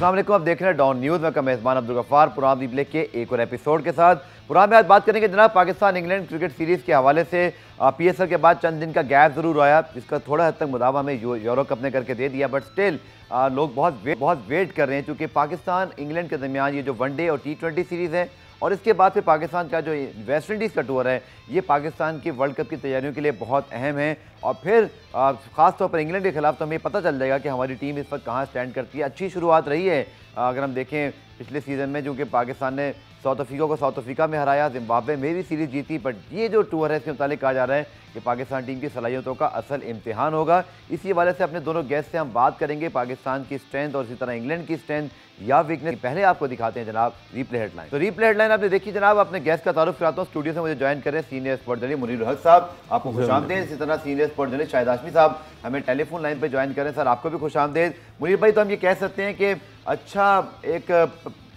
अस्सलाम वालेकुम, आप देख रहे हैं डॉन न्यूज़ में। का मेज़बान अब्दुल गफ्फार पुरान रिप्ले के एक और एपिसोड के साथ। पुरान में आज बात करेंगे जनाब पाकिस्तान इंग्लैंड क्रिकेट सीरीज़ के हवाले से। पीएसएल के बाद चंद दिन का गैप ज़रूर आया, जिसका थोड़ा हद तक मुदावा हमें यूरो कप ने करके दे दिया, बट स्टिल लोग बहुत वेट कर रहे हैं, क्योंकि पाकिस्तान इंग्लैंड के दरमियान ये जो वनडे और T20 सीरीज़ है और इसके बाद फिर पाकिस्तान का जो वेस्ट इंडीज़ का टूर है, ये पाकिस्तान की वर्ल्ड कप की तैयारियों के लिए बहुत अहम है। और फिर ख़ास तौर पर इंग्लैंड के खिलाफ तो हमें पता चल जाएगा कि हमारी टीम इस वक्त कहाँ स्टैंड करती है। अच्छी शुरुआत रही है अगर हम देखें पिछले सीज़न में, जो कि पाकिस्तान ने साउथ अफ्रीका को साउथ अफ्रीका में हराया, जिम्बाब्वे में भी सीरीज़ जीती। बट ये जो टूर है इसके मुताबिक कहा जा रहा है कि पाकिस्तान टीम की सलाहियतों का असल इम्तिहान होगा। इसी हवाले से अपने दोनों गेस्ट से हम बात करेंगे, पाकिस्तान की स्ट्रेंथ और इसी तरह इंग्लैंड की स्ट्रेंथ या वीकनेस। पहले आपको दिखाते हैं जनाब रिप्ले हेडलाइन। तो रिप्ले हेडलाइन आपने देखी जनाब। अपने गेस्ट का तारुफ कराता हूँ। स्टूडियो से मुझे ज्वाइन करें सीनियर स्पोर्ट जर्नलिस्ट मुनीर हक साहब, आपको खुशामदीद। इसी तरह senior sport journalist Shahid Hashmi साहब हमें टेलीफोन लाइन पर ज्वाइन करें। सर आपको भी खुशामदीद। मुनीर भाई, तो हम ये कह सकते हैं कि अच्छा एक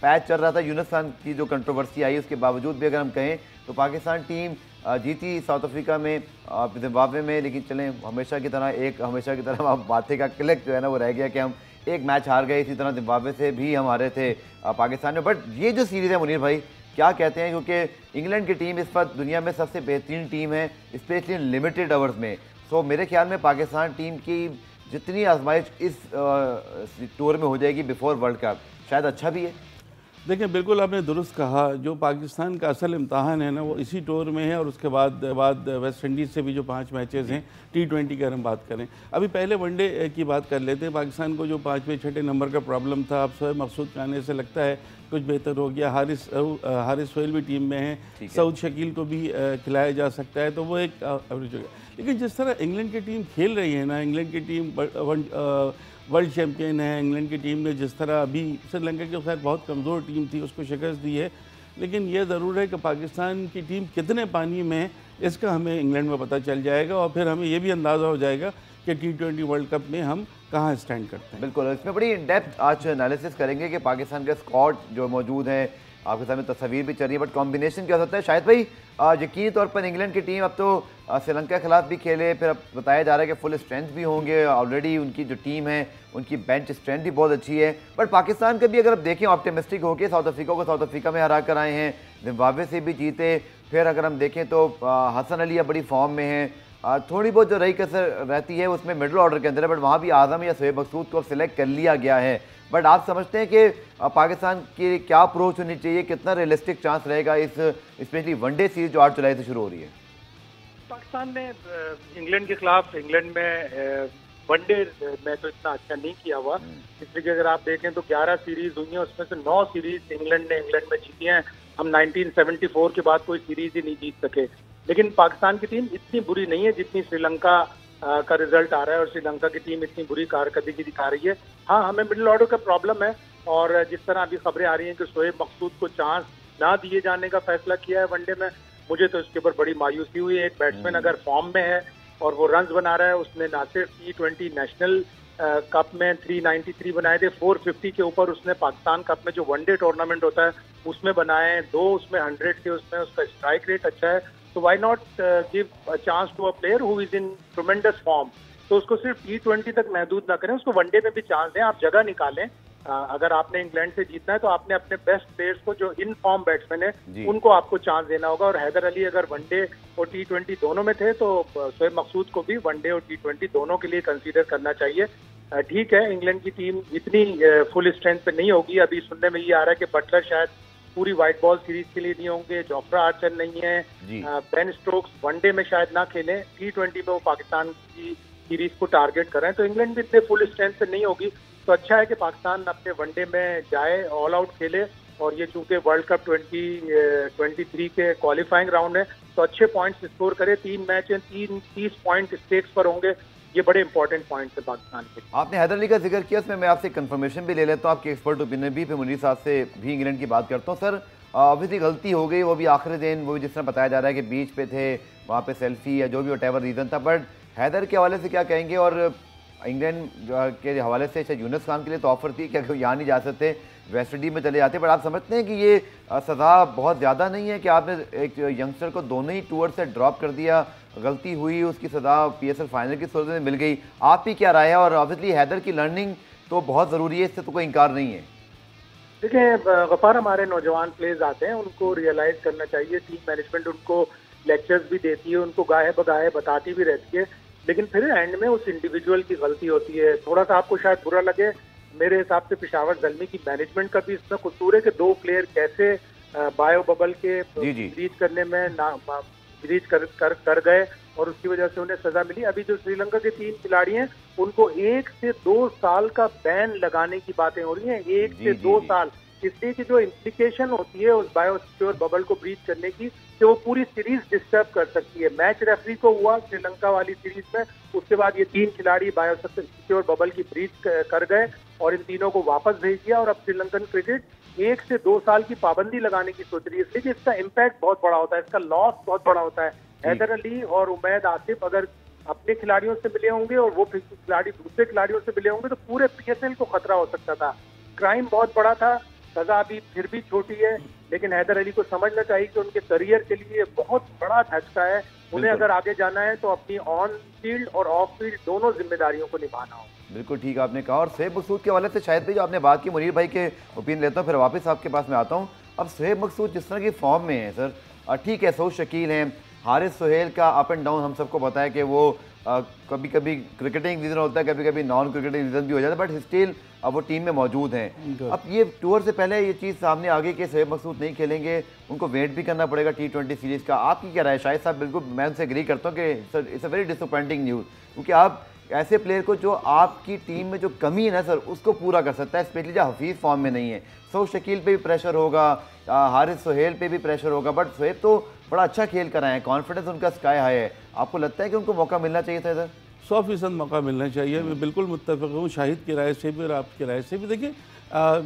पैच चल रहा था, यूनुस खान की जो कंट्रोवर्सी आई उसके बावजूद भी अगर हम कहें तो पाकिस्तान टीम जीती साउथ अफ्रीका में, जिम्बाब्वे में, लेकिन चलें हमेशा की तरह बातें का क्लिक जो है ना वो रह गया कि हम एक मैच हार गए। इसी तरह जिम्बाब्वे से भी हम हारे थे पाकिस्तान में। बट ये जो सीरीज़ है मुनीर भाई, क्या कहते हैं, क्योंकि इंग्लैंड की टीम इस वक्त दुनिया में सबसे बेहतरीन टीम है, स्पेशली लिमिटेड ओवर्स में। सो मेरे ख्याल में पाकिस्तान टीम की जितनी आजमाइश इस टूर में हो जाएगी बिफोर वर्ल्ड कप, शायद अच्छा भी है। देखिए, बिल्कुल आपने दुरुस्त कहा। जो पाकिस्तान का असल इम्तहान है ना वो इसी टूर में है, और उसके बाद वेस्ट इंडीज़ से भी जो 5 मैचेस हैं T20 की अगर हम बात करें। अभी पहले वनडे की बात कर लेते हैं। पाकिस्तान को जो 5वें 6ठे नंबर का प्रॉब्लम था, अब शोएब मकसूद के आने से लगता है कुछ बेहतर हो गया। हारिस सोहेल भी टीम में है, सऊद शकील को भी खिलाया जा सकता है, तो वो एक एवरेज हो गया। लेकिन जिस तरह इंग्लैंड की टीम खेल रही है ना, इंग्लैंड की टीम वर्ल्ड चैम्पियन है। इंग्लैंड की टीम ने जिस तरह अभी श्रीलंका की खैर बहुत कमज़ोर टीम थी, उसको शिकस्त दी है, लेकिन यह ज़रूर है कि पाकिस्तान की टीम कितने पानी में है इसका हमें इंग्लैंड में पता चल जाएगा, और फिर हमें यह भी अंदाज़ा हो जाएगा कि T20 वर्ल्ड कप में हम कहाँ स्टैंड करते हैं। बिल्कुल, इसमें बड़ी डेप्थ आज एनालिसिस करेंगे कि पाकिस्तान के स्क्वाड जो मौजूद हैं, आपके सामने तस्वीर भी चल रही है, बट कॉम्बिनेशन क्या होता है। शायद भाई यकीनी तौर पर इंग्लैंड की टीम अब तो श्रीलंका के खिलाफ भी खेले, फिर अब बताया जा रहा है कि फुल स्ट्रेंथ भी होंगे। ऑलरेडी उनकी जो टीम है उनकी बेंच स्ट्रेंथ भी बहुत अच्छी है। बट पाकिस्तान का भी अगर आप देखें ऑप्टिमिस्टिक होकर, साउथ अफ्रीका को साउथ अफ्रीका में हरा कर आए हैं, जिम्बाब्वे से भी जीते। फिर अगर हम देखें तो हसन अली बड़ी फॉर्म में है। थोड़ी बहुत जो रही कसर रहती है उसमें मिडल ऑर्डर के अंदर है, बट वहाँ भी आज़म या शोएब मकसूद को सिलेक्ट कर लिया गया है। बट आप समझते हैं कि पाकिस्तान की क्या अप्रोच होनी चाहिए, कितना रियलिस्टिक चांस रहेगा इस स्पेशली वनडे सीरीज जो 8 जुलाई से शुरू हो रही है। पाकिस्तान ने इंग्लैंड के खिलाफ इंग्लैंड में वनडे में तो इतना अच्छा नहीं किया हुआ, इसलिए कि अगर आप देखें तो 11 सीरीज हुई हैं, उसमें से 9 सीरीज इंग्लैंड में जीती हैं। हम 1974 के बाद कोई सीरीज ही नहीं जीत सके। लेकिन पाकिस्तान की टीम इतनी बुरी नहीं है जितनी श्रीलंका का रिजल्ट आ रहा है, और श्रीलंका की टीम इतनी बुरी कारकर्दगी दिखा रही है। हाँ, हमें मिडिल ऑर्डर का प्रॉब्लम है, और जिस तरह अभी खबरें आ रही हैं कि शोएब मकसूद को चांस ना दिए जाने का फैसला किया है वनडे में, मुझे तो इसके ऊपर बड़ी मायूसी हुई है। एक बैट्समैन अगर फॉर्म में है और वो रन्स बना रहा है, उसने ना सिर्फ T20 नेशनल कप में 393 बनाए थे, 450 के ऊपर उसने पाकिस्तान कप में जो वनडे टूर्नामेंट होता है उसमें बनाए हैं, 2 उसमें 100 के, उसमें उसका स्ट्राइक रेट अच्छा है। तो why not give a chance to a player who is in tremendous form. तो उसको सिर्फ T20 तक महदूद ना करें, उसको वनडे में भी चांस दें, आप जगह निकालें। अगर आपने इंग्लैंड से जीतना है तो आपने अपने बेस्ट प्लेयर्स को, जो इन फॉर्म बैट्समैन है, उनको आपको चांस देना होगा। और हैदर अली अगर वनडे और T20 दोनों में थे तो शोएब मकसूद को भी वनडे और T20 दोनों के लिए कंसीडर करना चाहिए। ठीक है, इंग्लैंड की टीम इतनी फुल स्ट्रेंथ पे नहीं होगी। अभी सुनने में ये आ रहा है कि बटलर शायद पूरी व्हाइट बॉल सीरीज के लिए नहीं होंगे, जोफ्रा आर्चर नहीं है, बेन स्टोक्स वनडे में शायद ना खेलें, T20 में वो पाकिस्तान की सीरीज को टारगेट कर रहे हैं। तो इंग्लैंड भी इतने फुल स्ट्रेंथ से नहीं होगी। तो अच्छा है कि पाकिस्तान अपने वनडे में जाए, ऑल आउट खेले, और ये चूंकि वर्ल्ड कप 2023 के क्वालिफाइंग राउंड है तो अच्छे पॉइंट्स स्कोर करे। 3 मैच हैं, 30 पॉइंट स्टेक्स पर होंगे, ये बड़े इंपॉर्टेंट पॉइंट्स है पाकिस्तान के। आपने हैदर अली का जिक्र किया, उसमें मैं आपसे कंफर्मेशन भी ले लेता हूँ, आपकी एक्सपर्ट ओपिनियन भी, फिर मुनीर साहब से भी इंग्लैंड की बात करता हूँ। सर ऑब्वियसली गलती हो गई, वो भी आखिरी दिन, वो भी जिस तरह बताया जा रहा है कि बीच पे थे, वहाँ पे सेल्फी या जो भी वटेवर रीज़न था। बट हैदर के हवाले से क्या कहेंगे, और इंग्लैंड के हवाले से शायद यूनुस खान के लिए तो ऑफर थी कि यहाँ नहीं जा सकते, वेस्ट इंडीज में चले जाते, बट आप समझते हैं कि ये सज़ा बहुत ज़्यादा नहीं है कि आपने एक यंगस्टर को दोनों ही टूर से ड्रॉप कर दिया, गलती हुई, उसकी सज़ा PSL फाइनल की सूरत में मिल गई। आपकी क्या राय है? और ऑब्वियसली हैदर की लर्निंग तो बहुत ज़रूरी है, इससे तो कोई इनकार नहीं है। देखिए गफार, हमारे नौजवान प्लेयर्स आते हैं, उनको रियलाइज करना चाहिए। टीम मैनेजमेंट उनको लेक्चर्स भी देती है, उनको गाहे बगाहे बताती भी रहती है, लेकिन फिर एंड में उस इंडिविजुअल की गलती होती है। थोड़ा सा आपको शायद बुरा लगे, मेरे हिसाब से पेशावर ज़ल्मी की मैनेजमेंट का भी इसमें कसूर है कि दो प्लेयर कैसे बायो बबल के ब्रीच करने में ब्रीच कर गए और उसकी वजह से उन्हें सजा मिली। अभी जो श्रीलंका के 3 खिलाड़ी हैं, उनको 1 से 2 साल का बैन लगाने की बातें हो रही हैं। 1 से 2 साल, इसलिए कि जो इम्प्लीकेशन होती है उस बायोसिक्योर बबल को ब्रीच करने की, कि वो पूरी सीरीज डिस्टर्ब कर सकती है। मैच रेफरी को हुआ श्रीलंका वाली सीरीज में, उसके बाद ये 3 खिलाड़ी बायोसिक्योर बबल की ब्रीच कर गए और इन तीनों को वापस भेज दिया। और अब श्रीलंकन क्रिकेट 1 से 2 साल की पाबंदी लगाने की सोच रही है, इसलिए कि इसका इम्पैक्ट बहुत बड़ा होता है, इसका लॉस बहुत बड़ा होता है। हैदर अली और उमैद आसिफ अगर अपने खिलाड़ियों से मिले होंगे और वो खिलाड़ी दूसरे खिलाड़ियों से मिले होंगे तो पूरे पीएसएल को खतरा हो सकता था। क्राइम बहुत बड़ा था, सजा अभी फिर भी छोटी है, लेकिन हैदर अली को समझना चाहिए कि उनके करियर के लिए बहुत बड़ा झटका है। उन्हें अगर आगे जाना है तो अपनी ऑन फील्ड और ऑफ फील्ड दोनों जिम्मेदारियों को निभाना हो। बिल्कुल ठीक आपने कहा। और शोएब मकसूद के हवाले से शायद भी जो आपने बात की, मुनीर भाई के ओपिनियन लेता हूँ, फिर वापस आपके पास में आता हूँ। अब शोएब मकसूद जिस तरह की फॉर्म में है सर, ठीक है, सऊद शकील हैं, हारिस सोहेल का अप एंड डाउन हम सबको पता है कि वो कभी कभी क्रिकेटिंग रीज़न होता है, कभी कभी नॉन क्रिकेटिंग रीज़न भी हो जाता है, बट स्टिल अब वो टीम में मौजूद हैं। अब ये टूर से पहले ये चीज़ सामने आ गई कि शोएब मकसूद नहीं खेलेंगे, उनको वेट भी करना पड़ेगा T20 सीरीज़ का। आपकी क्या राय है? शायद साहब बिल्कुल मैं उनसे एग्री करता हूँ कि it's a very disappointing news, क्योंकि आप ऐसे प्लेयर को जो आपकी टीम में जो कमी है ना सर, उसको पूरा कर सकता है, स्पेशली जो हफीज़ फॉर्म में नहीं है। सऊद शकील पे भी प्रेशर होगा, हारिस सोहेल पे भी प्रेशर होगा, बट शोएब तो बड़ा अच्छा खेल कर आए हैं, कॉन्फिडेंस उनका स्काई हाई है। आपको लगता है कि उनको मौका मिलना चाहिए था इधर? 100% मौका मिलना चाहिए। मैं बिल्कुल मुत्तफ़िक़ हूँ शाहिद की राय से भी और आपकी राय से भी। देखिए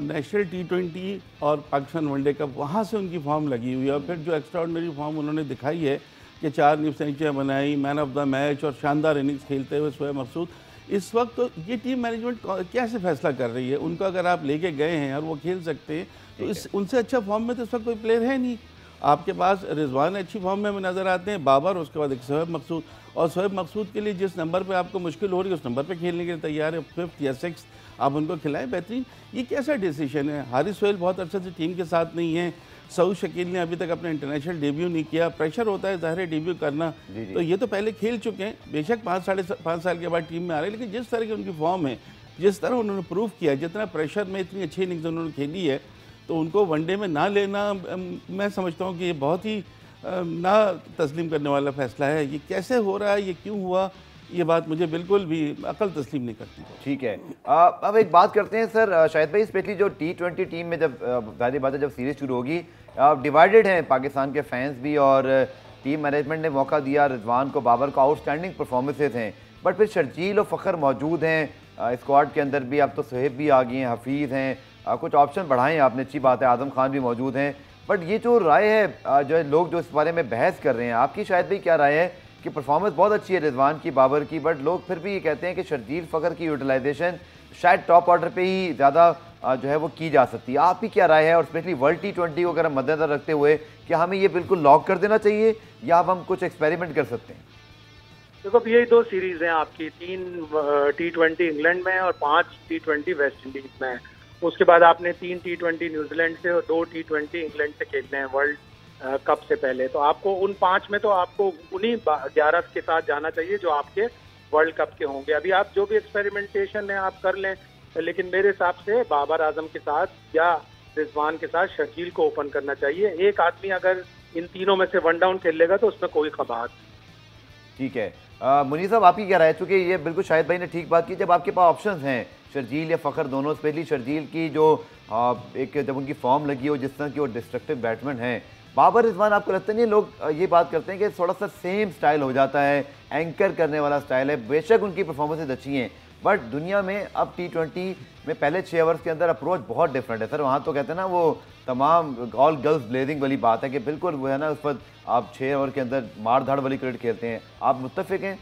नेशनल T20 और पाकिस्तान वनडे कप, वहाँ से उनकी फॉर्म लगी हुई है और फिर जो एक्स्ट्राऑर्डिनरी फॉर्म उन्होंने दिखाई है कि 4 न्यू सेंचुरियाँ बनाई, मैन ऑफ द मैच और शानदार इनिंग्स खेलते हुए शोएब मकसूद, इस वक्त तो ये टीम मैनेजमेंट कैसे फैसला कर रही है? उनको अगर आप लेके गए हैं और वो खेल सकते हैं तो इस उनसे अच्छा फॉर्म में तो इस वक्त कोई प्लेयर है नहीं। आपके पास रिजवान अच्छी फॉर्म में नज़र आते हैं, बाबर, उसके बाद एक शोएब मकसूद, और शोएब मकसूद के लिए जिस नंबर पे आपको मुश्किल हो रही है उस नंबर पे खेलने के लिए तैयार है, 5th या 6th आप उनको खिलाएं बेहतरीन। ये कैसा डिसीजन है? हारिस सोहेल बहुत अरसे से टीम के साथ नहीं है, सऊद शकील ने अभी तक अपना इंटरनेशनल डेब्यू नहीं किया, प्रेशर होता है ज़ाहिर है डेब्यू करना। तो ये तो पहले खेल चुके हैं, बेशक 5 साल के बाद टीम में आ रहे हैं, लेकिन जिस तरह की उनकी फॉर्म है, जिस तरह उन्होंने प्रूव किया, जितना प्रेशर में इतनी अच्छी इनिंग्स उन्होंने खेली है, तो उनको वनडे में ना लेना मैं समझता हूँ कि ये बहुत ही ना तस्लीम करने वाला फैसला है। ये कैसे हो रहा है, ये क्यों हुआ, ये बात मुझे बिल्कुल भी अकल तस्लीम नहीं करती। ठीक है, अब एक बात करते हैं सर शाहिद भाई, स्पेशली जो T20 टीम में जब ज़ाहिर बात है जब सीरीज़ शुरू होगी, डिवाइडेड हैं पाकिस्तान के फैंस भी और टीम मैनेजमेंट ने मौका दिया रिजवान को, बाबर को, आउटस्टैंडिंग परफॉर्मेंसेज हैं, बट फिर शर्जील और फ़खर मौजूद हैं स्क्वाड के अंदर भी। अब तो सोहेब भी आ गए हैं, हफीज़ हैं, कुछ ऑप्शन बढ़ाए हैं आपने, अच्छी बात है, आज़म खान भी मौजूद हैं। बट ये जो राय है जो लोग जो इस बारे में बहस कर रहे हैं, आपकी शायद भी क्या राय है कि परफॉर्मेंस बहुत अच्छी है रिजवान की, बाबर की, बट लोग फिर भी ये कहते हैं कि शर्जील फ़खर की यूटिलाइजेशन शायद टॉप ऑर्डर पे ही ज़्यादा जो है वो की जा सकती है। आपकी क्या राय है? और स्पेशली वर्ल्ड T20 को अगर हम मद्देनजर रखते हुए क्या हमें ये बिल्कुल लॉक कर देना चाहिए या अब हम कुछ एक्सपेरिमेंट कर सकते हैं? देखो, अब यही 2 सीरीज हैं आपकी, 3 T20 इंग्लैंड में और 5 T20 वेस्ट इंडीज में। उसके बाद आपने 3 T20 न्यूजीलैंड से और 2 T20 इंग्लैंड से खेलने हैं वर्ल्ड कप से पहले। तो आपको उन 5 में तो आपको उन्हीं 11 के साथ जाना चाहिए जो आपके वर्ल्ड कप के होंगे। अभी आप जो भी एक्सपेरिमेंटेशन है आप कर लें, लेकिन मेरे हिसाब से बाबर आजम के साथ या रिजवान के साथ शर्जील को ओपन करना चाहिए। एक आदमी अगर इन तीनों में से 1 डाउन खेल लेगा तो उसमें कोई कबात। ठीक है, मुनीर साहब आपकी क्या राय है? चूँकि ये बिल्कुल शाहिद भाई ने ठीक बात की, जब आपके पास ऑप्शंस हैं शर्जील या फ़खर दोनों, स्पेशली शर्जील की जो एक जब उनकी फॉर्म लगी हो, जिस तरह की वो डिस्ट्रक्टिव बैट्समैन हैं, बाबर रिजवान आपको लगता नहीं? लोग ये बात करते हैं कि थोड़ा सा सेम स्टाइल हो जाता है, एंकर करने वाला स्टाइल है, बेशक उनकी परफॉर्मेंसेज अच्छी हैं, बट दुनिया में अब T20 में पहले 6 ओवर्स के अंदर अप्रोच बहुत डिफरेंट है सर। वहाँ तो कहते हैं ना वो तमाम ऑल गर्ल्स ब्लेजिंग वाली बात है कि बिल्कुल वो है ना, उस पर आप 6 ओवर के अंदर मार धाड़ वाली क्रिकेट खेलते हैं। आप मुत्तफिक हैं?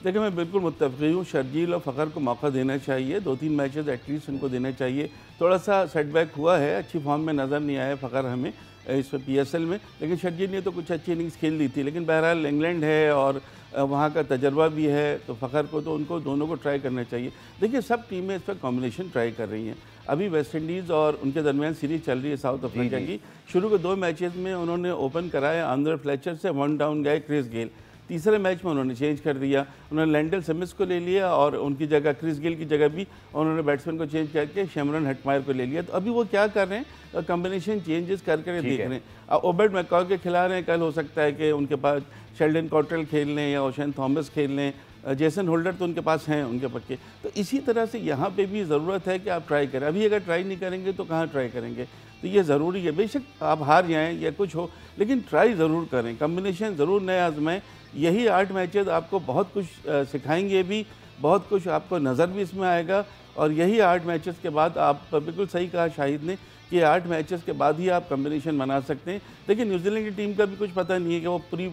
देखिए, मैं बिल्कुल मुत्तफ़िक़ हूँ, शर्जील और फ़खर को मौका देना चाहिए, 2-3 मैचेस एटलीस्ट उनको देने चाहिए। थोड़ा सा सेटबैक हुआ है, अच्छी फॉर्म में नज़र नहीं आया फ़खर हमें इस PSL में, लेकिन शर्जील ने तो कुछ अच्छी इनिंग्स खेल दी थी। लेकिन बहरहाल इंग्लैंड है और वहाँ का तजर्बा भी है, तो फ़खर को तो उनको दोनों को ट्राई करना चाहिए। देखिए, सब टीमें इस पर कॉम्बिनेशन ट्राई कर रही हैं। अभी वेस्ट इंडीज़ और उनके दरमियान सीरीज़ चल रही है साउथ अफ्रीका की। शुरू के 2 मैचेस में उन्होंने ओपन कराया आंद्रे फ्लेचर से, 1 डाउन गए क्रिस गेल। तीसरे मैच में उन्होंने चेंज कर दिया, उन्होंने लैंडल सिमिंस को ले लिया और उनकी जगह क्रिस गेल की जगह भी उन्होंने बैट्समैन को चेंज करके शैमरन हटमायर को ले लिया। तो अभी वो क्या कर रहे हैं, कॉम्बिनेशन चेंजेस करके देख रहे हैं। ओबर्ट मैकॉय के खिला रहे हैं, कल हो सकता है कि उनके पास शेल्डन कॉट्रेल खेल लें या ओशन थॉमस खेल लें, जेसन होल्डर तो उनके पास हैं उनके पक्के। तो इसी तरह से यहाँ पे भी ज़रूरत है कि आप ट्राई करें। अभी अगर ट्राई नहीं करेंगे तो कहाँ ट्राई करेंगे, तो ये ज़रूरी है। बेशक आप हार जाएँ या कुछ हो, लेकिन ट्राई ज़रूर करें, कॉम्बिनेशन ज़रूर नए आजमाएँ। यही 8 मैचेस आपको बहुत कुछ सिखाएंगे भी, बहुत कुछ आपको नज़र भी इसमें आएगा। और यही 8 मैचेस के बाद आप, बिल्कुल सही कहा शाहिद ने, कि 8 मैचेस के बाद ही आप कॉम्बिनेशन बना सकते हैं। लेकिन न्यूजीलैंड की टीम का भी कुछ पता नहीं है कि वो पूरी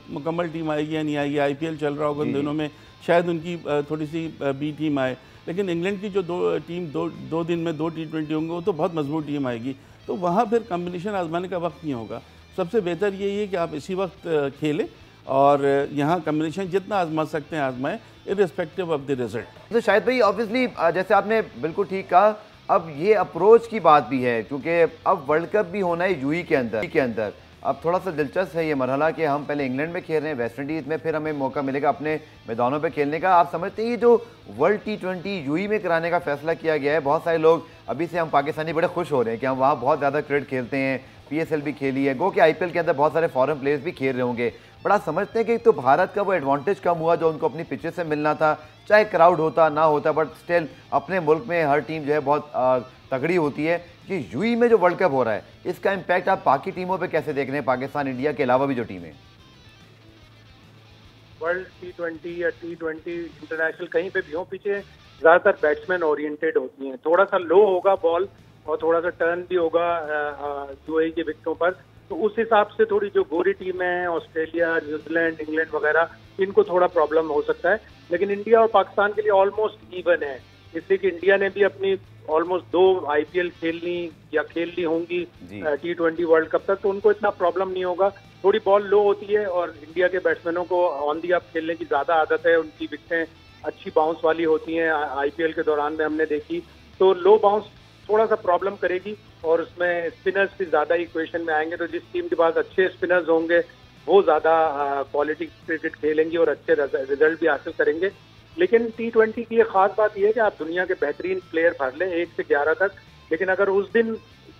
मुकम्मल टीम आएगी या नहीं आएगी। IPL चल रहा होगा उन दिनों में, शायद उनकी थोड़ी सी बी टीम आए। लेकिन इंग्लैंड की जो दो दिन में 2 T20 होंगे, वो तो बहुत मजबूत टीम आएगी। तो वहाँ फिर कॉम्बिनेशन आजमाने का वक्त नहीं होगा। सबसे बेहतर यही है कि आप इसी वक्त खेलें और यहाँ कॉम्बिनेशन जितना आजमा सकते हैं आजमाएं, इर्रिस्पेक्टिव ऑफ द रिजल्ट। तो शायद भाई ऑब्वियसली जैसे आपने बिल्कुल ठीक कहा, अब ये अप्रोच की बात भी है, क्योंकि अब वर्ल्ड कप भी होना है यूएई के अंदर। अब थोड़ा सा दिलचस्प है ये मरहला कि हम पहले इंग्लैंड में खेल रहे हैं, वेस्ट इंडीज़ में, फिर हमें मौका मिलेगा अपने मैदानों पे खेलने का। आप समझते हैं ये जो वर्ल्ड T20 यूएई में कराने का फैसला किया गया है, बहुत सारे लोग अभी से हम पाकिस्तानी बड़े खुश हो रहे हैं कि हम वहाँ बहुत ज़्यादा क्रिकेट खेलते हैं, PSL भी खेली है, गो कि IPL के अंदर बहुत सारे फॉरेन प्लेयर्स भी खेल रहे होंगे। बड़ा समझते हैं कि तो भारत का वो एडवांटेज कम हुआ जो उनको अपनी पिचेस से मिलना था, चाहे क्राउड होता ना होता, बट स्टिल अपने मुल्क में हर टीम जो है बहुत तगड़ी होती है। कि यूएई में जो वर्ल्ड कप हो रहा है, इसका इम्पैक्ट आप बाकी टीमों पे कैसे देख रहे हैं, पाकिस्तान, इंडिया के अलावा भी जो टीमें? वर्ल्ड T20 या T20 इंटरनेशनल कहीं पे भी हो, पीछे ज्यादातर बैट्समैन ओरिएंटेड होती हैं। थोड़ा सा लो होगा बॉल और थोड़ा सा टर्न भी होगा यूएई के विकेटों पर, तो उस हिसाब से थोड़ी जो गोरी टीम है, ऑस्ट्रेलिया, न्यूजीलैंड, इंग्लैंड वगैरह, इनको थोड़ा प्रॉब्लम हो सकता है। लेकिन इंडिया और पाकिस्तान के लिए ऑलमोस्ट इवन है, इसलिए कि इंडिया ने भी अपनी ऑलमोस्ट 2 IPL खेल ली होंगी T20 वर्ल्ड कप तक, तो उनको इतना प्रॉब्लम नहीं होगा। थोड़ी बॉल लो होती है और इंडिया के बैट्समैनों को ऑन दी अप खेलने की ज्यादा आदत है, उनकी विकेटें अच्छी बाउंस वाली होती हैं, IPL के दौरान में हमने देखी। तो लो बाउंस थोड़ा सा प्रॉब्लम करेगी और उसमें स्पिनर्स भी ज्यादा इक्वेशन में आएंगे। तो जिस टीम के पास अच्छे स्पिनर्स होंगे वो ज्यादा क्वालिटी क्रिकेट खेलेंगी और अच्छे रिजल्ट भी हासिल करेंगे। लेकिन T20 की एक खास बात यह है कि आप दुनिया के बेहतरीन प्लेयर भर लें 1 से 11 तक, लेकिन अगर उस दिन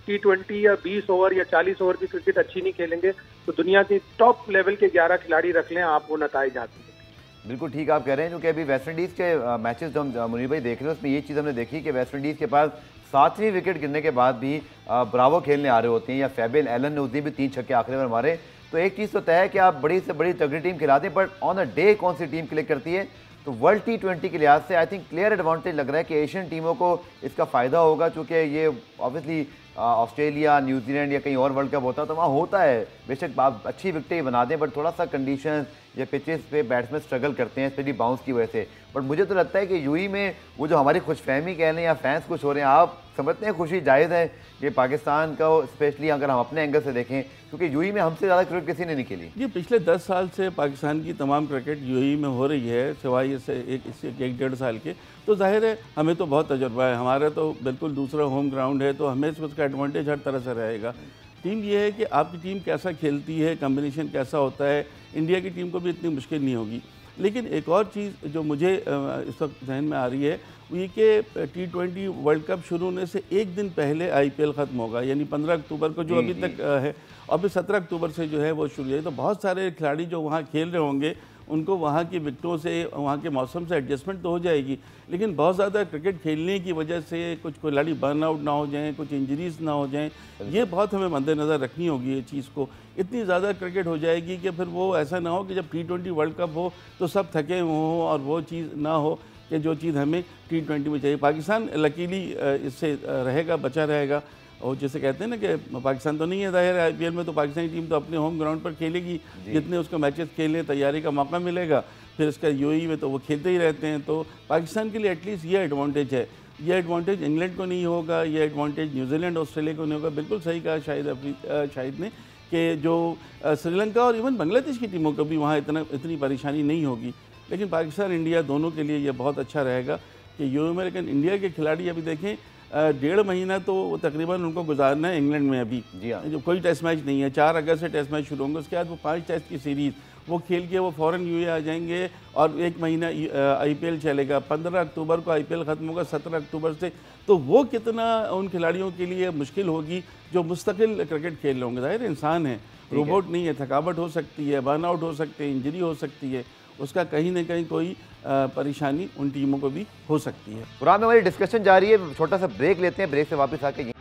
T20 या 20 ओवर या 40 ओवर की क्रिकेट अच्छी नहीं खेलेंगे, तो दुनिया के टॉप लेवल के 11 खिलाड़ी रख लें, आप वो नताइज हासिल करेंगे। बिल्कुल ठीक आप कह रहे हैं, क्योंकि अभी वेस्ट इंडीज़ के मैचेस जो हम मुनीर भाई देख रहे हैं, उसमें ये चीज़ हमने देखी कि वेस्ट इंडीज़ के पास 7वीं विकेट गिरने के बाद भी ब्रावो खेलने आ रहे होते हैं, या फैबिल एलन ने उस दिन भी 3 छक्के आखिरी ओवर मारे। तो एक चीज़ तो तय है कि आप बड़ी से बड़ी तगड़ी टीम खिलाते हैं, बट ऑन अ डे कौन सी टीम क्लिक करती है। तो वर्ल्ड T20 के लिहाज से आई थिंक क्लियर एडवांटेज लग रहा है कि एशियन टीमों को इसका फ़ायदा होगा, क्योंकि ये ऑब्वियसली ऑस्ट्रेलिया, न्यूजीलैंड या कहीं और वर्ल्ड कप होता है तो वहाँ होता है, बेशक आप अच्छी विकेटें बना दें, बट थोड़ा सा कंडीशन या पिचेस पे बैट्समैन स्ट्रगल करते हैं, स्पेशली बाउंस की वजह से। बट मुझे तो लगता है कि यूएई में वो जो हमारी खुशफहमी कह लें या फैंस खुश हो रहे हैं, आप समझते हैं खुशी जायज़ है कि पाकिस्तान का, स्पेशली अगर हम अपने एंगल से देखें, क्योंकि यूएई में हमसे ज़्यादा क्रिकेट किसी ने नहीं खेली। ये पिछले 10 साल से पाकिस्तान की तमाम क्रिकेट यूएई में हो रही है, सिवाय इससे एक 1.5 साल के। तो जाहिर है हमें तो बहुत तजुर्बा है, हमारा तो बिल्कुल दूसरा होम ग्राउंड है, तो हमें उसका एडवांटेज हर तरह से रहेगा। टीम ये है कि आपकी टीम कैसा खेलती है, कॉम्बिनेशन कैसा होता है। इंडिया की टीम को भी इतनी मुश्किल नहीं होगी। लेकिन एक और चीज़ जो मुझे इस वक्त जहन में आ रही है वो ये कि T20 वर्ल्ड कप शुरू होने से एक दिन पहले IPL ख़त्म होगा, यानी 15 अक्टूबर को, जो अभी तक है, और फिर 17 अक्टूबर से जो है वो शुरू है। तो बहुत सारे खिलाड़ी जो वहाँ खेल रहे होंगे उनको वहाँ की विकेटों से, वहाँ के मौसम से एडजस्टमेंट तो हो जाएगी, लेकिन बहुत ज़्यादा क्रिकेट खेलने की वजह से कुछ खिलाड़ी बर्न आउट ना हो जाएं, कुछ इंजरीज ना हो जाएं, ये बहुत हमें मद्देनज़र रखनी होगी। ये चीज़ को इतनी ज़्यादा क्रिकेट हो जाएगी कि फिर वो ऐसा ना हो कि जब T20 वर्ल्ड कप हो तो सब थके हों और वो चीज़ ना हो कि जो चीज़ हमें T20 में चाहिए। पाकिस्तान लकीली इससे रहेगा, बचा रहेगा। और जैसे कहते हैं ना कि पाकिस्तान तो नहीं है ज़ाहिर है IPL में, तो पाकिस्तानी टीम तो अपने होम ग्राउंड पर खेलेगी, जितने उसको मैचेस खेलने तैयारी का मौका मिलेगा। फिर इसका UAE में तो वो खेलते ही रहते हैं, तो पाकिस्तान के लिए एटलीस्ट ये एडवांटेज है। ये एडवांटेज इंग्लैंड को नहीं होगा, ये एडवांटेज न्यूजीलैंड ऑस्ट्रेलिया को नहीं होगा। बिल्कुल सही कहा शाहिद ने कि जो श्रीलंका और इवन बांग्लादेश की टीमों को भी वहाँ इतनी परेशानी नहीं होगी, लेकिन पाकिस्तान इंडिया दोनों के लिए ये बहुत अच्छा रहेगा कि यूरो में। लेकिन इंडिया के खिलाड़ी अभी देखें 1.5 महीना तो तकरीबन उनको गुजारना है इंग्लैंड में अभी। जी हाँ, जो कोई टेस्ट मैच नहीं है, 4 अगस्त से टेस्ट मैच शुरू होंगे, उसके बाद वो 5 टेस्ट की सीरीज़ वो खेल के वो फ़ौरन UAE आ जाएंगे और 1 महीना IPL चलेगा। 15 अक्टूबर को IPL ख़त्म होगा, 17 अक्टूबर से। तो वो कितना उन खिलाड़ियों के लिए मुश्किल होगी जो मुस्तकिल क्रिकेट खेल रहे होंगे। ज़ाहिर इंसान है, रोबोट नहीं है, थकावट हो सकती है, बर्नआउट हो सकते हैं, इंजरी हो सकती है, उसका कहीं ना कहीं कोई परेशानी उन टीमों को भी हो सकती है। पुराने हमारी डिस्कशन जारी है, छोटा सा ब्रेक लेते हैं, ब्रेक से वापस आके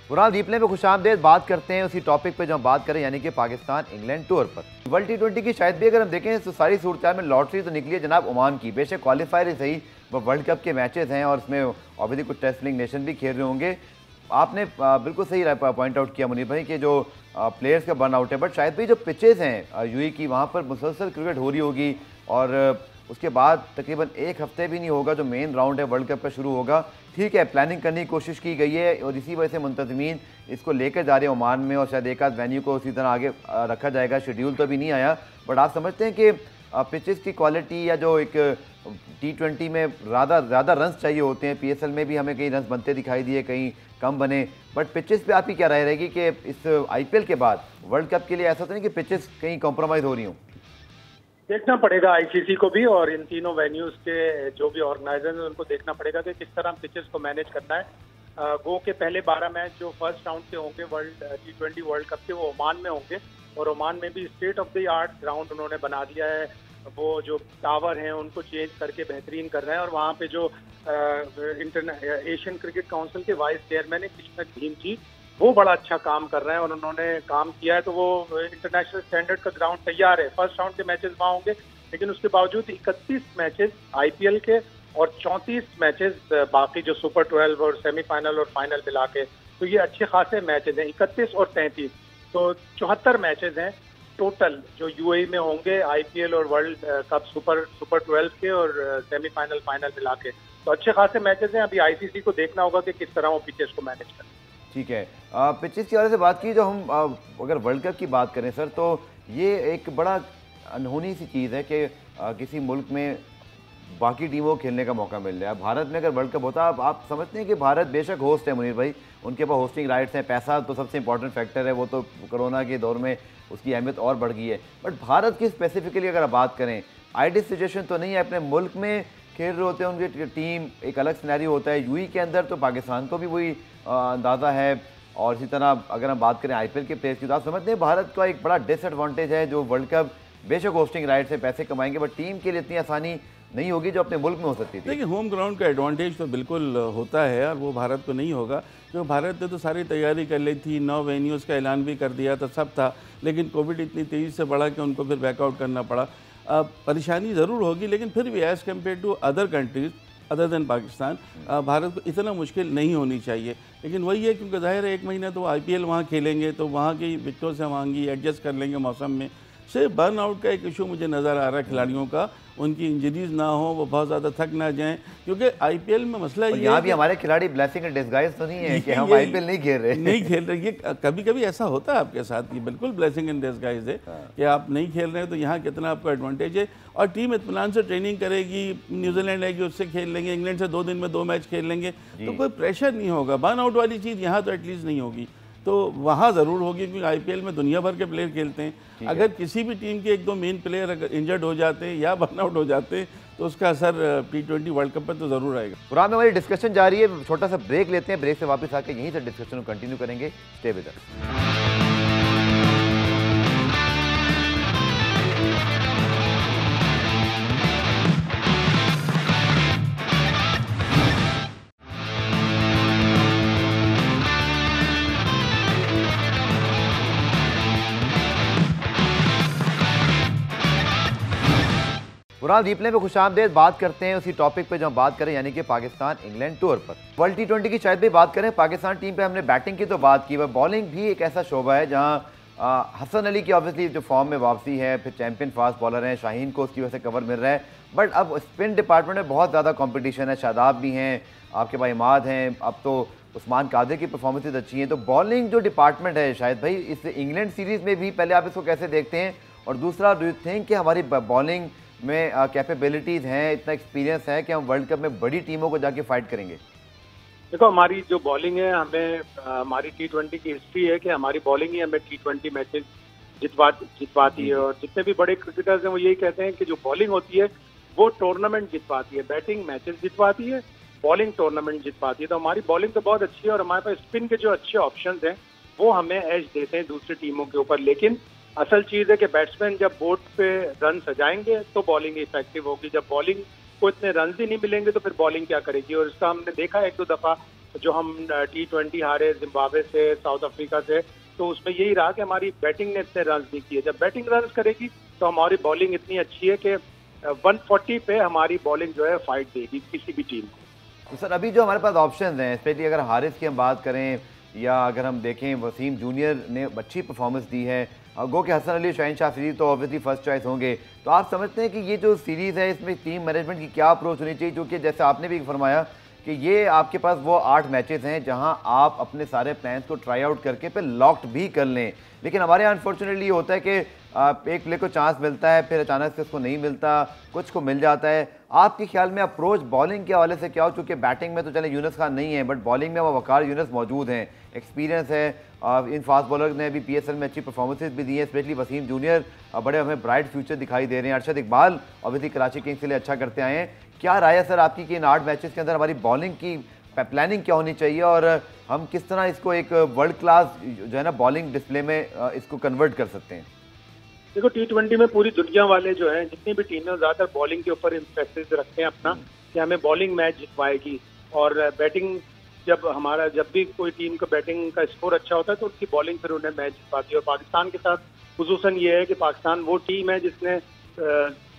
पुराना रिप्ले में खुशामदेद बात करते हैं उसी टॉपिक पे जो हम बात करें, यानी कि पाकिस्तान इंग्लैंड टूर पर। वर्ल्ड T20 की शायद भी अगर हम देखें तो सारी सूरत में लॉटरी तो निकली है जनाब ओमान की। बेशक क्वालिफायर ही सही, वो वर्ल्ड कप के मैचेस हैं और उसमें ऑब्वियसली कुछ टेस्ट प्लेइंग नेशन भी खेल रहे होंगे। आपने बिल्कुल सही पॉइंट आउट किया मुनीर भाई कि जो प्लेयर्स का बर्न आउट है, बट शायद भी जो पिचेज़ हैं UAE की, वहाँ पर मुसलसल क्रिकेट हो रही होगी और उसके बाद तकरीबन 1 हफ्ते भी नहीं होगा जो मेन राउंड है वर्ल्ड कप का शुरू होगा। ठीक है, प्लानिंग करने की कोशिश की गई है और इसी वजह से मुंतज़मीन इसको लेकर जा रहे हैं ओमान में और शायद एक आध वेन्यू को उसी तरह आगे रखा जाएगा। शेड्यूल तो अभी नहीं आया, बट आप समझते हैं कि पिचेस की क्वालिटी या जो एक T20 में ज़्यादा रन्स चाहिए होते हैं, PSL में भी हमें कहीं रन्स बनते दिखाई दिए, कहीं कम बने, बट पिचेस पे आपकी क्या राय रहेगी कि इस IPL के बाद वर्ल्ड कप के लिए ऐसा तो नहीं कि पिचेस कहीं कॉम्प्रोमाइज़ हो रही हूँ? देखना पड़ेगा ICC को भी और इन तीनों वेन्यूज के जो भी ऑर्गेनाइजर हैं उनको देखना पड़ेगा कि किस तरह पिचेस को मैनेज करना है। गो के पहले 12 मैच जो फर्स्ट राउंड के होंगे वर्ल्ड T20 वर्ल्ड कप के, वो ओमान में होंगे और ओमान में भी state of the art ground उन्होंने बना दिया है। वो जो टावर हैं उनको चेंज करके बेहतरीन कर रहे हैं और वहाँ पे जो एशियन क्रिकेट काउंसिल के वाइस चेयरमैन है कृष्णा भीमजी, वो बड़ा अच्छा काम कर रहे हैं और उन्होंने काम किया है, तो वो इंटरनेशनल स्टैंडर्ड का ग्राउंड तैयार है। फर्स्ट राउंड के मैचेस वहाँ होंगे, लेकिन उसके बावजूद 31 मैचेस IPL के और 34 मैचेस बाकी जो सुपर 12 और सेमीफाइनल और फाइनल मिला के, तो ये अच्छे खासे मैचेस हैं। 31 और 33 तो 74 मैचेस हैं टोटल जो UAE में होंगे IPL और वर्ल्ड कप सुपर 12 के और सेमीफाइनल फाइनल मिला के, तो अच्छे खासे मैचेस हैं। अभी ICC को देखना होगा कि किस तरह वो पिचेस को मैनेज करें। ठीक है, पिचेस की वजह से बात की, जो हम अगर वर्ल्ड कप की बात करें सर, तो ये एक बड़ा अनहोनी सी चीज़ है कि किसी मुल्क में बाकी टीमों को खेलने का मौका मिल रहा है। भारत में अगर वर्ल्ड कप होता, आप समझते हैं कि भारत बेशक होस्ट है मुनीर भाई, उनके पास होस्टिंग राइट्स हैं, पैसा तो सबसे इंपॉर्टेंट फैक्टर है, वो तो कोरोना के दौर में उसकी अहमियत और बढ़ गई है, बट भारत की स्पेसिफिकली अगर आप बात करें, आइडियल सिचुएशन तो नहीं है। अपने मुल्क में खेल रहे होते हैं उनकी टीम, एक अलग सिनेरियो होता है। UAE के अंदर तो पाकिस्तान को भी वही अंदाज़ा है और इसी तरह अगर हम बात करें IPL के प्लेयर्स की, तो आप समझते हैं भारत का एक बड़ा डिसएडवांटेज है जो वर्ल्ड कप बेशक होस्टिंग राइट से पैसे कमाएंगे, बट टीम के लिए इतनी आसानी नहीं होगी जो अपने मुल्क में हो सकती थी। देखिए, होम ग्राउंड का एडवांटेज तो बिल्कुल होता है और वो भारत को नहीं होगा, क्योंकि भारत ने तो सारी तैयारी कर ली थी, 9 वेन्यूज़ का ऐलान भी कर दिया था, सब था, लेकिन कोविड इतनी तेज़ी से बढ़ा कि उनको फिर बैकआउट करना पड़ा। परेशानी ज़रूर होगी, लेकिन फिर भी as compare to other countries other than Pakistan Bharat को इतना मुश्किल नहीं होनी चाहिए। लेकिन वही है, क्योंकि ज़ाहिर है 1 महीना तो IPL वहाँ खेलेंगे, तो वहाँ की विकेटों से मांगी एडजस्ट कर लेंगे मौसम में। सिर्फ बर्न आउट का एक इशू मुझे नज़र आ रहा है खिलाड़ियों का, उनकी इंजरीज ना हो, वो बहुत ज़्यादा थक ना जाएं, क्योंकि IPL में मसला ये यहाँ भी हमारे खिलाड़ी ब्लेसिंग इन डिस्गाइज तो नहीं है कि हम IPL नहीं खेल रहे। ये कभी कभी ऐसा होता है आपके साथ, ये बिल्कुल ब्लेसिंग इन डिस्गाइज है कि आप नहीं खेल रहे हैं, तो यहाँ कितना आपको एडवांटेज है। और टीम इत्मीनान से ट्रेनिंग करेगी, न्यूजीलैंड आएगी उससे खेल लेंगे, इंग्लैंड से 2 दिन में 2 मैच खेल लेंगे, तो कोई प्रेशर नहीं होगा। बर्न आउट वाली चीज़ यहाँ तो एटलीस्ट नहीं होगी, तो वहाँ ज़रूर होगी, क्योंकि IPL में दुनिया भर के प्लेयर खेलते हैं। अगर किसी भी टीम के 1-2 मेन प्लेयर अगर इंजर्ड हो जाते हैं या बर्न आउट हो जाते हैं, तो उसका असर T20 वर्ल्ड कप पर तो ज़रूर आएगा। पुरान में हमारी डिस्कशन जारी है, छोटा सा ब्रेक लेते हैं, ब्रेक से वापस आके यहीं से डिस्कशन को कंटिन्यू करेंगे। Stay with us. पुरान रिप्ले में खुशामदेद। बात करते हैं उसी टॉपिक पे जो हम बात करें, यानी कि पाकिस्तान इंग्लैंड टूर पर। वर्ल्ड T20 की शायद भी बात करें, पाकिस्तान टीम पे हमने बैटिंग की तो बात की, वह बॉलिंग भी एक ऐसा शोबा है जहां हसन अली की ऑब्वियसली जो फॉर्म में वापसी है, फिर चैंपियन फास्ट बॉलर हैं, शाहीन को उसकी वजह से कवर मिल रहा है, बट अब स्पिन डिपार्टमेंट में बहुत ज़्यादा कॉम्पिटिशन है। शादाब भी हैं, आपके पास इमाद हैं, अब तो उस्मान कादिर की परफॉर्मेंसेज अच्छी हैं। तो बॉलिंग जो डिपार्टमेंट है शायद भाई, इस इंग्लैंड सीरीज़ में भी पहले आप इसको कैसे देखते हैं, और दूसरा डू यू थिंक कि हमारी बॉलिंग में कैपेबिलिटीज़ हैं, इतना एक्सपीरियंस है कि हम वर्ल्ड कप में बड़ी टीमों को जाके फाइट करेंगे? देखो, हमारी जो बॉलिंग है, हमें हमारी T20 की हिस्ट्री है कि हमारी बॉलिंग ही हमें T20 मैचेस जितवाती है। और जितने भी बड़े क्रिकेटर्स हैं वो यही कहते हैं कि जो बॉलिंग होती है वो टूर्नामेंट जितवाती है, बैटिंग मैचेस जितवाती है, बॉलिंग टूर्नामेंट जितवाती है। तो हमारी बॉलिंग तो बहुत अच्छी है और हमारे पास स्पिन के जो अच्छे ऑप्शंस हैं वो हमें एज देते हैं दूसरी टीमों के ऊपर। लेकिन असल चीज़ है कि बैट्समैन जब बोर्ड पे रन सजाएंगे तो बॉलिंग इफेक्टिव होगी। जब बॉलिंग को इतने रन ही नहीं मिलेंगे तो फिर बॉलिंग क्या करेगी। और इसका हमने देखा एक दो दफ़ा, जो हम T20 हारे जिम्बाब्वे से, साउथ अफ्रीका से, तो उसमें यही रहा कि हमारी बैटिंग ने इतने रन नहीं किए। जब बैटिंग रन करेगी तो हमारी बॉलिंग इतनी अच्छी है कि 140 पे हमारी बॉलिंग जो है फाइट देगी किसी भी टीम को। तो सर, अभी जो हमारे पास ऑप्शन हैं, स्पेशली अगर हारिस की हम बात करें या अगर हम देखें, वसीम जूनियर ने अच्छी परफॉर्मेंस दी है, गो के हसन अली, शाहीन शाह सीरीज तो ऑब्वियसली फर्स्ट चॉइस होंगे। तो आप समझते हैं कि ये जो सीरीज़ है इसमें टीम मैनेजमेंट की क्या अप्रोच होनी चाहिए, क्योंकि जैसे आपने भी फरमाया कि ये आपके पास वो 8 मैचेस हैं जहां आप अपने सारे प्लान्स को ट्राई आउट करके फिर लॉक्ड भी कर लें। लेकिन हमारे यहाँ अनफॉर्चुनेटली ये होता है कि एक प्ले को चांस मिलता है, फिर अचानक से उसको नहीं मिलता, कुछ को मिल जाता है। आपके ख्याल में अप्रोच बॉलिंग के हवाले से क्या हो, चूँकि बैटिंग में तो चले यूनुस खान नहीं है, बट बॉलिंग में वो वकार यूनुस मौजूद हैं, एक्सपीरियंस है। इन फास्ट बॉलर ने भी PSL में अच्छी परफॉर्मेंसेज भी दी हैं, स्पेशली वसीम जूनियर बड़े हमें ब्राइट फ्यूचर दिखाई दे रहे हैं। अरशद इकबाल ऑब्वियसली कराची किंग्स के लिए अच्छा करते आए हैं। क्या राय है सर आपकी कि इन 8 मैचेस के अंदर हमारी बॉलिंग की प्लानिंग क्या होनी चाहिए और हम किस तरह इसको एक वर्ल्ड क्लास जो है ना बॉलिंग डिस्प्ले में इसको कन्वर्ट कर सकते हैं? देखो, T20 में पूरी दुनिया वाले जो हैं, जितनी भी टीमें, ज़्यादातर बॉलिंग के ऊपर इंफेसिस रखते हैं अपना कि हमें बॉलिंग मैच जितवाएगी। और बैटिंग जब भी कोई टीम का बैटिंग का स्कोर अच्छा होता है तो उनकी बॉलिंग फिर उन्हें मैच जितवाती है। और पाकिस्तान के साथ खुसूसन ये है कि पाकिस्तान वो टीम है जिसने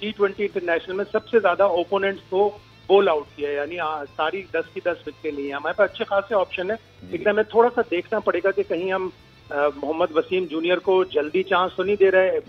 T20 इंटरनेशनल में सबसे ज़्यादा ओपोनेंट्स को बॉल आउट किया है, यानी सारी 10 की 10 विकेटें ली हैं। हमारे पास अच्छे खासे ऑप्शन है, लेकिन हमें थोड़ा सा देखना पड़ेगा कि कहीं हम मोहम्मद वसीम जूनियर को जल्दी चांस तो नहीं दे रहे।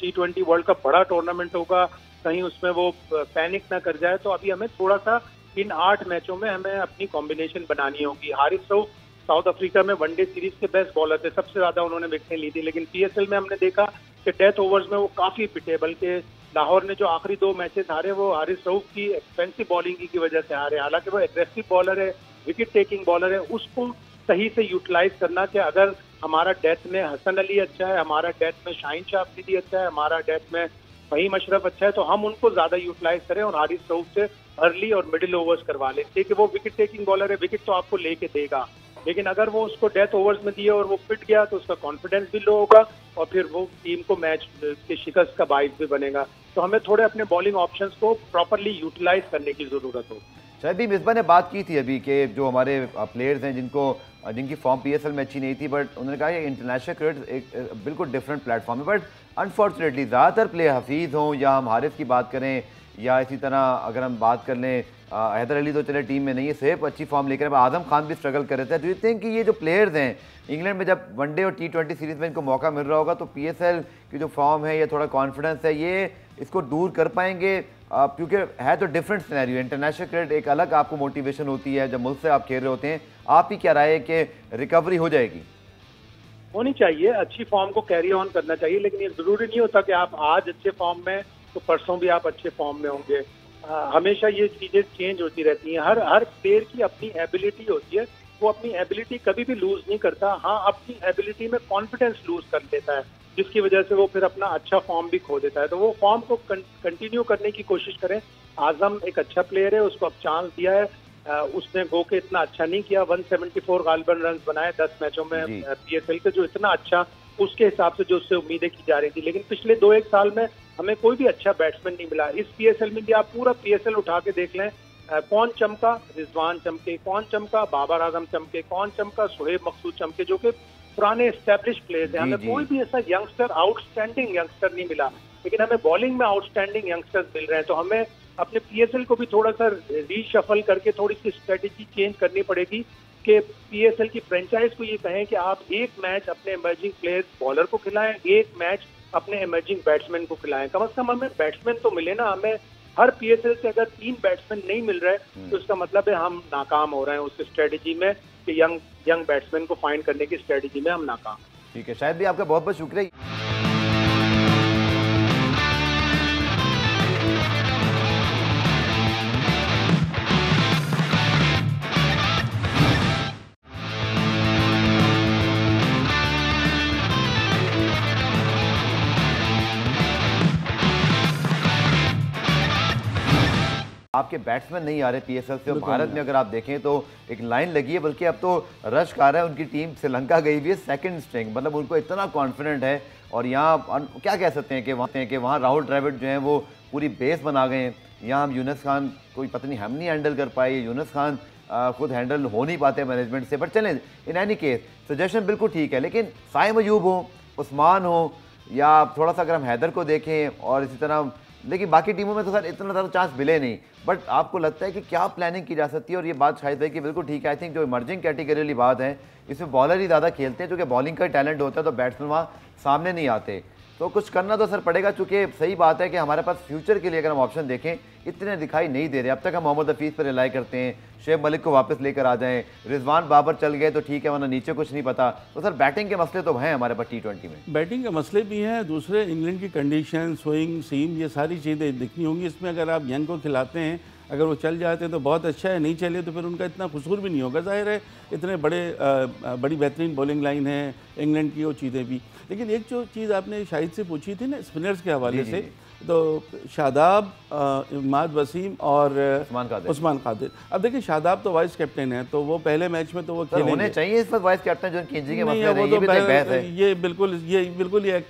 T20 वर्ल्ड कप बड़ा टूर्नामेंट होगा, कहीं उसमें वो पैनिक ना कर जाए। तो अभी हमें थोड़ा सा इन 8 मैचों में हमें अपनी कॉम्बिनेशन बनानी होगी। हारिस रऊफ साउथ अफ्रीका में वनडे सीरीज के बेस्ट बॉलर थे, सबसे ज्यादा उन्होंने विकेटें ली थी, लेकिन PSL में हमने देखा कि डेथ ओवर्स में वो काफी पिटे। बल्कि लाहौर ने जो आखिरी 2 मैचेस हारे वो हारिस रऊफ की एक्सपेंसिव बॉलिंग की वजह से हारे। हालांकि वो एग्रेसिव बॉलर है, विकेट टेकिंग बॉलर है, उसको सही से यूटिलाइज करना कि अगर हमारा डेथ में हसन अली अच्छा है, हमारा डेथ में शाहीन शाह अफरीदी अच्छा है, हमारा डेथ में फहीम अशरफ अच्छा है, तो हम उनको ज्यादा यूटिलाइज करें और हारिस रऊफ से अर्ली और मिडिल ओवर्स करवा लें। देखिए, वो विकेट टेकिंग बॉलर है, विकेट तो आपको लेके देगा, लेकिन अगर वो उसको डेथ ओवर्स में दिए और वो पिट गया तो उसका कॉन्फिडेंस भी लो होगा और फिर वो टीम को मैच के शिकस्त का बाइस भी बनेगा। तो हमें थोड़े अपने बॉलिंग ऑप्शंस को प्रॉपरली यूटिलाइज करने की जरूरत हो। शायद भी मिसबा ने बात की थी अभी कि जो हमारे प्लेयर्स हैं जिनकी फॉर्म PSL में अच्छी नहीं थी, बट उन्होंने कहा कि इंटरनेशनल क्रिकेट एक बिल्कुल डिफरेंट प्लेटफॉर्म है। बट अनफॉर्चुनेटली ज़्यादातर प्लेयर हफीज़ हों या हम हारिस की बात करें या इसी तरह अगर हम बात कर लें हैदर अली तो चले टीम में नहीं है, सेफ अच्छी फॉर्म लेकर आजम खान भी स्ट्रगल कर रहे थे। डू यू थिंक कि ये जो प्लेयर्स हैं इंग्लैंड में जब वनडे और T20 सीरीज़ में इनको मौका मिल रहा होगा तो PSL की जो फॉर्म है या थोड़ा कॉन्फिडेंस है ये इसको दूर कर पाएंगे? क्योंकि है तो डिफरेंट सिनेरियो, इंटरनेशनल क्रिकेट एक अलग आपको मोटिवेशन होती है जब मुल्क से आप खेल रहे होते हैं। आपकी क्या राय है कि रिकवरी हो जाएगी? होनी चाहिए, अच्छी फॉर्म को कैरी ऑन करना चाहिए, लेकिन ये जरूरी नहीं होता कि आप आज अच्छे फॉर्म में तो परसों भी आप अच्छे फॉर्म में होंगे। हमेशा ये चीजें चेंज होती रहती हैं। हर प्लेयर की अपनी एबिलिटी होती है, वो अपनी एबिलिटी कभी भी लूज नहीं करता। हाँ, अपनी एबिलिटी में कॉन्फिडेंस लूज कर देता है, जिसकी वजह से वो फिर अपना अच्छा फॉर्म भी खो देता है। तो वो फॉर्म को कंटिन्यू करने की कोशिश करें। आजम एक अच्छा प्लेयर है, उसको अब चांस दिया है। उसने गो के इतना अच्छा नहीं किया, 174 गालिबन रन बनाए 10 मैचों में PSL के, जो इतना अच्छा उसके हिसाब से जो उससे उम्मीदें की जा रही थी। लेकिन पिछले 2-1 साल में हमें कोई भी अच्छा बैट्समैन नहीं मिला। इस PSL में भी आप पूरा PSL उठा के देख लें, कौन चमका? रिजवान चमके। कौन चमका? बाबर आजम चमके। कौन चमका? शोएब मकसूद चमके, जो कि पुराने एस्टेब्लिश प्लेयर्स हैं। हमें कोई भी ऐसा यंगस्टर, आउटस्टैंडिंग यंगस्टर नहीं मिला। लेकिन हमें बॉलिंग में आउटस्टैंडिंग यंगस्टर्स मिल रहे हैं, तो हमें अपने पीएसएल को भी थोड़ा सा रीशफल करके थोड़ी सी स्ट्रेटेजी चेंज करनी पड़ेगी कि पीएसएल की फ्रेंचाइज को ये कहें कि आप एक मैच अपने इमर्जिंग प्लेयर बॉलर को खिलाएं, एक मैच अपने इमर्जिंग बैट्समैन को खिलाएं। कम से कम हमें बैट्समैन तो मिले ना। हमें हर पीएसएल से अगर 3 बैट्समैन नहीं मिल रहे तो इसका मतलब है हम नाकाम हो रहे हैं उस स्ट्रेटेजी में कि यंग बैट्समैन को फाइंड करने की स्ट्रेटेजी में हम नाकाम। ठीक है, शायद भी आपका बहुत बहुत शुक्रिया। आपके बैट्समैन नहीं आ रहे पीएसएल से, और भारत में अगर आप देखें तो एक लाइन लगी है, बल्कि अब तो रश आ रहा है। उनकी टीम श्रीलंका गई हुई है सेकंड स्ट्रिंग, मतलब उनको इतना कॉन्फिडेंट है। और यहाँ क्या कह सकते हैं कि वहाँ राहुल द्रविड़ जो है वो पूरी बेस बना गए हैं। यहाँ हम यूनुस खान कोई पता नहीं हम नहीं हैंडल कर पाए, यूनुस खान खुद हैंडल हो नहीं पाते मैनेजमेंट से। बट चलें, इन एनी केस सजेशन बिल्कुल ठीक है, लेकिन साइम अयूब हो, उस्मान हो, या थोड़ा सा अगर हम हैदर को देखें और इसी तरह, लेकिन बाकी टीमों में तो सर इतना ज़्यादा चांस मिले नहीं। बट आपको लगता है कि क्या प्लानिंग की जा सकती है? और ये बात शायद है कि बिल्कुल ठीक है। आई थिंक जो इमर्जिंग कैटेगरी वाली बात है, इसमें बॉलर ही ज़्यादा खेलते हैं, क्योंकि बॉलिंग का टैलेंट होता है तो बैट्समैन वहाँ सामने नहीं आते। तो कुछ करना तो सर पड़ेगा, चूँकि सही बात है कि हमारे पास फ्यूचर के लिए अगर हम ऑप्शन देखें इतने दिखाई नहीं दे रहे। अब तक हम मोहम्मद हफीज़ पर रिलाई करते हैं, शेख मलिक को वापस लेकर आ जाएं, रिजवान बाबर चल गए तो ठीक है, वरना नीचे कुछ नहीं पता। तो सर बैटिंग के मसले तो हैं हमारे पास T20 में। बैटिंग के मसले भी हैं, दूसरे इंग्लैंड की कंडीशन, स्विंग, सीम, ये सारी चीज़ें दिखनी होंगी। इसमें अगर आप यंग को खिलाते हैं, अगर वो चल जाते हैं तो बहुत अच्छा है, नहीं चले तो फिर उनका इतना कसूर भी नहीं होगा। जाहिर है इतने बड़ी बेहतरीन बॉलिंग लाइन है इंग्लैंड की, वो चीज़ें भी। लेकिन एक जो चीज़ आपने शाहिद से पूछी थी ना स्पिनर्स के हवाले से, तो शादाब, इमाद वसीम और उस्मान कादिर। अब देखिए शादाब तो वाइस कैप्टन है, तो वो पहले मैच में तो वो खेलेंगे। होने चाहिए इस वक्त वाइस कैप्टन, जो इंजरी के मसले हैं, ये बहस है। ये बिल्कुल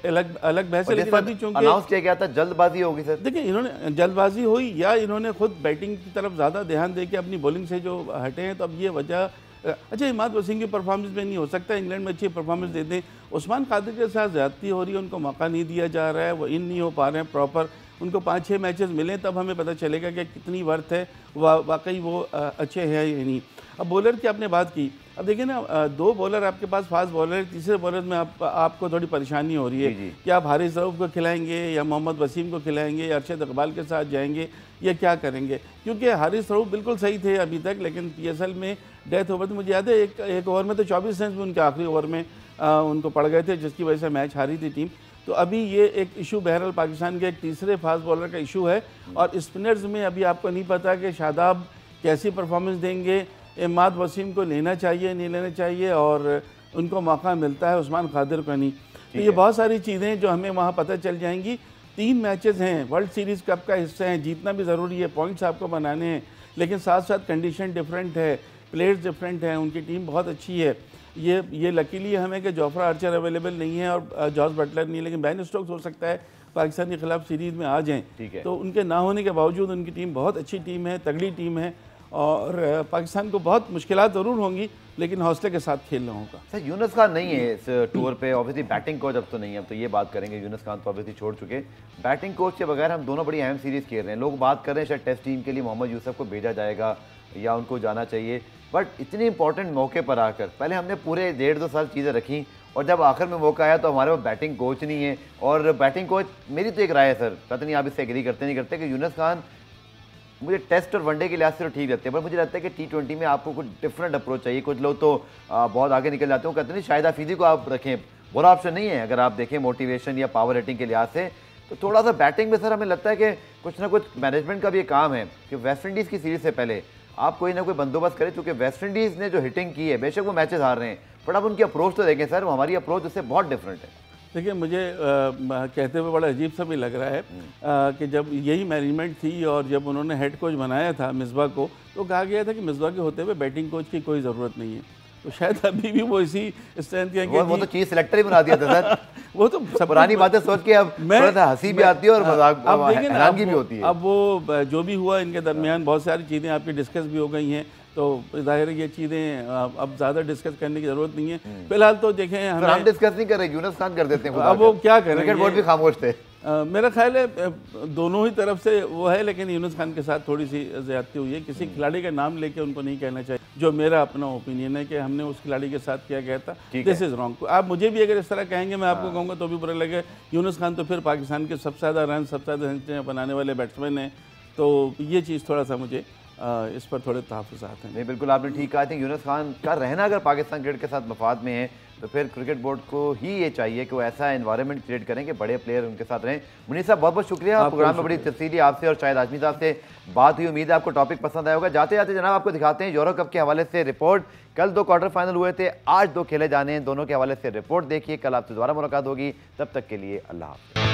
अलग बहस है। लेकिन अभी चूंकि अनाउंस किया गया था जल्दबाजी होगी सर। देखिए इन्होंने जल्दबाजी हुई या इन्होंने खुद बैटिंग की तरफ ज़्यादा ध्यान दे के अपनी बॉलिंग से जो हटे हैं, तो अब ये वजह। अच्छा, इमाद वसीम की परफॉर्मेंस में नहीं हो सकता, इंग्लैंड में अच्छी परफॉर्मेंस देते हैं। उस्मान कादिर के साथ ज़्यादती हो रही है, उनको मौका नहीं दिया जा रहा है, वो इन नहीं हो पा रहे हैं प्रॉपर। उनको 5-6 मैचेस मिलें तब हमें पता चलेगा कि कितनी वर्थ है, वाकई वो अच्छे हैं या नहीं। अब बॉलर की आपने बात की, अब देखिए ना 2 बॉलर आपके पास फास्ट बॉलर है, तीसरे बॉलर में आपको थोड़ी परेशानी हो रही है कि आप हारिस रऊफ को खिलाएंगे या मोहम्मद वसीम को खिलाएंगे या अरशद इकबाल के साथ जाएंगे या क्या करेंगे। क्योंकि हारिस रऊफ बिल्कुल सही थे अभी तक, लेकिन पीएसएल में डेथ ओवर, तो मुझे याद है एक ओवर में तो 24 रन भी उनके आखिरी ओवर में उनको पड़ गए थे, जिसकी वजह से मैच हारी थी टीम। तो अभी ये एक इशू बहरहाल पाकिस्तान के एक तीसरे फास्ट बॉलर का इशू है। और स्पिनर्स में अभी आपको नहीं पता कि शादाब कैसी परफॉर्मेंस देंगे, इमाद वसीम को लेना चाहिए नहीं लेना चाहिए, और उनको मौका मिलता है, उस्मान कादिर को नहीं। तो ये बहुत सारी चीज़ें जो हमें वहाँ पता चल जाएंगी। 3 मैचेस हैं, वर्ल्ड सीरीज़ कप का हिस्सा हैं, जीतना भी ज़रूरी है, पॉइंट्स आपको बनाने हैं, लेकिन साथ साथ कंडीशन डिफरेंट है, प्लेयर्स डिफरेंट हैं, उनकी टीम बहुत अच्छी है। ये लकीली हमें कि जोफ्रा आर्चर अवेलेबल नहीं है और जॉस बटलर नहीं है, लेकिन बैन स्टोक्स हो सकता है पाकिस्तान के खिलाफ सीरीज़ में आ जाएं। तो उनके ना होने के बावजूद उनकी टीम बहुत अच्छी टीम है, तगड़ी टीम है, और पाकिस्तान को बहुत मुश्किलात ज़रूर होंगी, लेकिन हौसले के साथ खेलना होगा। सर यूनुस खान नहीं है इस टूर पे, ऑब्वियसली बैटिंग कोच अब तो नहीं है, अब तो ये बात करेंगे। यूनुस खान तो ऑब्वियसली छोड़ चुके, बैटिंग कोच के बगैर हम दोनों बड़ी अहम सीरीज़ खेल रहे हैं। लोग बात कर रहे हैं शायद टेस्ट टीम के लिए मोहम्मद यूसुफ को भेजा जाएगा या उनको जाना चाहिए, बट इतने इंपॉर्टेंट मौके पर आकर पहले हमने पूरे 1.5-2 साल चीज़ें रखी, और जब आखिर में मौका आया तो हमारे पास बैटिंग कोच नहीं है। और बैटिंग कोच, मेरी तो एक राय है सर, पता नहीं आप इससे एग्री करते नहीं करते, कि यूनुस खान मुझे टेस्ट और वनडे के लिहाज से तो ठीक रहते हैं, पर मुझे लगता है कि T20 में आपको कुछ डिफरेंट अप्रोच चाहिए। कुछ लोग तो बहुत आगे निकल जाते हैं, कहते नहीं शाहिद हफीज़ी को आप रखें, बुरा ऑप्शन नहीं है अगर आप देखें मोटिवेशन या पावर रेटिंग के लिहाज से। तो थोड़ा सा बैटिंग में सर हमें लगता है कि कुछ ना कुछ मैनेजमेंट का भी एक काम है कि वेस्ट इंडीज़ की सीरीज़ से पहले आप कोई ना कोई बंदोबस्त करें, क्योंकि वेस्ट इंडीज़ ने जो हिटिंग की है, बेशक वो मैचेस हार रहे हैं, बट अब उनकी अप्रोच तो देखें सर, हमारी अप्रोच उससे बहुत डिफरेंट है। देखिए मुझे कहते हुए बड़ा अजीब सा भी लग रहा है कि जब यही मैनेजमेंट थी और जब उन्होंने हेड कोच बनाया था मिसबा को, तो कहा गया था कि मिसबा के होते हुए बैटिंग कोच की कोई ज़रूरत नहीं है। तो शायद अभी भी वो इसी स्ट्रेंथ के वो तो चीज़ सिलेक्टर ही बना दिया था सर। वो तो पुरानी बातें सोच के अब थोड़ा सा हंसी भी आती है और हैरानगी भी होती है। अब वो जो भी हुआ इनके दरमियान बहुत सारी चीज़ें आपकी डिस्कस भी हो गई हैं, तो जाहिर है ये चीज़ें अब ज़्यादा डिस्कस करने की ज़रूरत नहीं है। फिलहाल तो देखें, हम डिस्कस नहीं कर रहे, यूनुस खान कर देते हैं। अब वो क्या करें, क्रिकेट बोर्ड भी खामोश थे। मेरा ख्याल है दोनों ही तरफ से वो है, लेकिन यूनुस खान के साथ थोड़ी सी ज़्यादती हुई है। किसी खिलाड़ी का नाम लेके उनको नहीं कहना चाहिए, जो मेरा अपना ओपिनियन है कि हमने उस खिलाड़ी के साथ क्या किया था, दिस इज़ रॉन्ग। आप मुझे भी अगर इस तरह कहेंगे, मैं आपको कहूँगा तो भी बुरा लगे। यूनुस खान तो फिर पाकिस्तान के सबसे ज़्यादा रन, सबसे ज़्यादा सेंचुरियाँ बनाने वाले बैट्समैन हैं, तो ये चीज़ थोड़ा सा मुझे इस पर थोड़े तहफ़्फ़ुज़ात हैं। नहीं, बिल्कुल आपने ठीक कहा। आई थिंक यूनुस खान का रहना अगर पाकिस्तान क्रिकेट के साथ मफाद में है तो फिर क्रिकेट बोर्ड को ही ये चाहिए कि वो ऐसा एनवायरनमेंट क्रिएट करें कि बड़े प्लेयर उनके साथ रहें। मुनीर साहब, बहुत बहुत शुक्रिया। प्रोग्राम में बड़ी तफसीली आपसे और शायद आजमी साहब से बात हुई। उम्मीद है आपको टॉपिक पसंद आया होगा। जाते जाते जनाब आपको दिखाते हैं यूरो कप के हवाले से रिपोर्ट। कल 2 क्वार्टर फाइनल हुए थे, आज 2 खेले जाने हैं। दोनों के हवाले से रिपोर्ट देखिए। कल आपसे दोबारा मुलाकात होगी, तब तक के लिए अल्लाह हाफ़िज़।